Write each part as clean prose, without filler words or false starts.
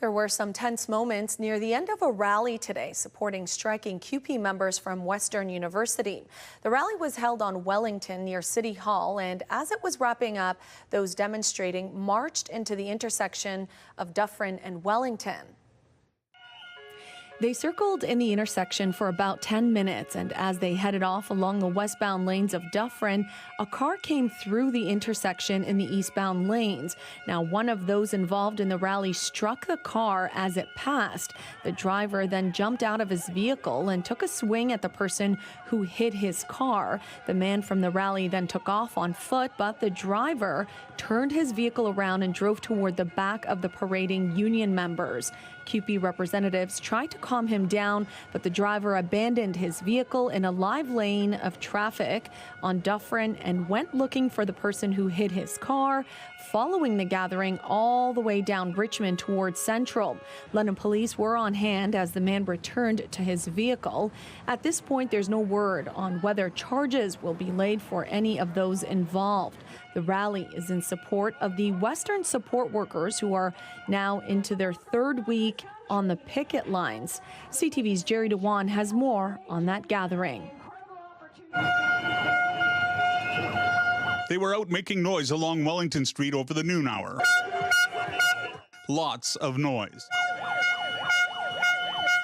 There were some tense moments near the end of a rally today supporting striking CUPE members from Western University. The rally was held on Wellington near City Hall, and as it was wrapping up, those demonstrating marched into the intersection of Dufferin and Wellington. They circled in the intersection for about 10 minutes, and as they headed off along the westbound lanes of Dufferin, a car came through the intersection in the eastbound lanes. Now, one of those involved in the rally struck the car as it passed. The driver then jumped out of his vehicle and took a swing at the person who hit his car. The man from the rally then took off on foot, but the driver turned his vehicle around and drove toward the back of the parading union members. CUPE representatives tried to calm him down, but the driver abandoned his vehicle in a live lane of traffic on Dufferin and went looking for the person who hit his car, following the gathering all the way down Richmond towards Central. London police were on hand as the man returned to his vehicle. At this point, there's no word on whether charges will be laid for any of those involved. The rally is in support of the Western support workers who are now into their third week on the picket lines. CTV's Gerry Dewan has more on that gathering. They were out making noise along Wellington Street over the noon hour. Lots of noise.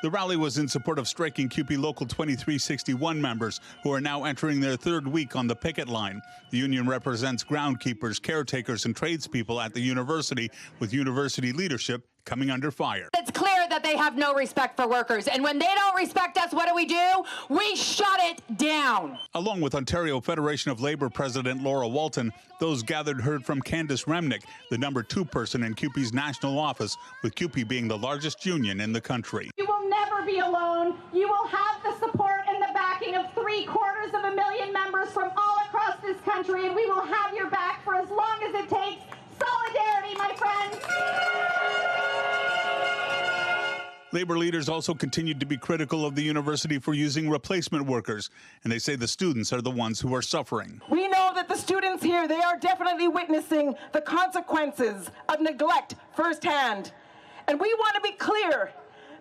The rally was in support of striking CUPE Local 2361 members who are now entering their third week on the picket line. The union represents groundkeepers, caretakers, and tradespeople at the university, with university leadership coming under fire. It's clear that they have no respect for workers, and when they don't respect us, what do? We shut it down. Along with Ontario Federation of Labour President Laura Walton, those gathered heard from Candace Remnick, the number 2 person in CUPE's national office, with CUPE being the largest union in the country. You will never be alone. You will have the support and the backing of 750,000 members from all across this country, and we will have your back for as long as it takes. Solidarity, my friends. Labour leaders also continued to be critical of the university for using replacement workers, and they say the students are the ones who are suffering. We know that the students here, they are definitely witnessing the consequences of neglect firsthand. And we want to be clear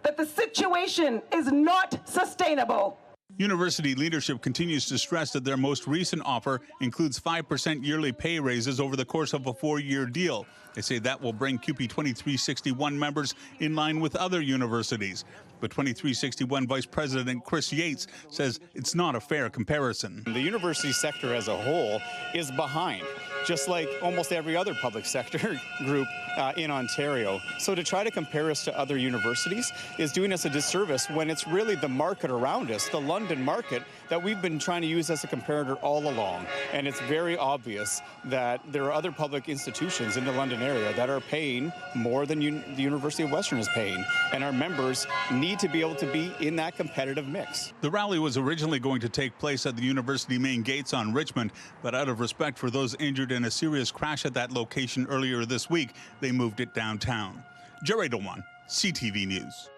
that the situation is not sustainable. University leadership continues to stress that their most recent offer includes 5% yearly pay raises over the course of a 4-year deal. They say that will bring CUPE 2361 members in line with other universities. But 2361 Vice President Chris Yates says it's not a fair comparison. The university sector as a whole is behind, just like almost every other public sector group in Ontario. So to try to compare us to other universities is doing us a disservice when it's really the market around us, the London market, that we've been trying to use as a comparator all along. And it's very obvious that there are other public institutions in the London area that are paying more than the University of Western is paying. And our members need to be able to be in that competitive mix. The rally was originally going to take place at the university main gates on Richmond, but out of respect for those injured in a serious crash at that location earlier this week, they moved it downtown. Gerry Dewan, CTV News.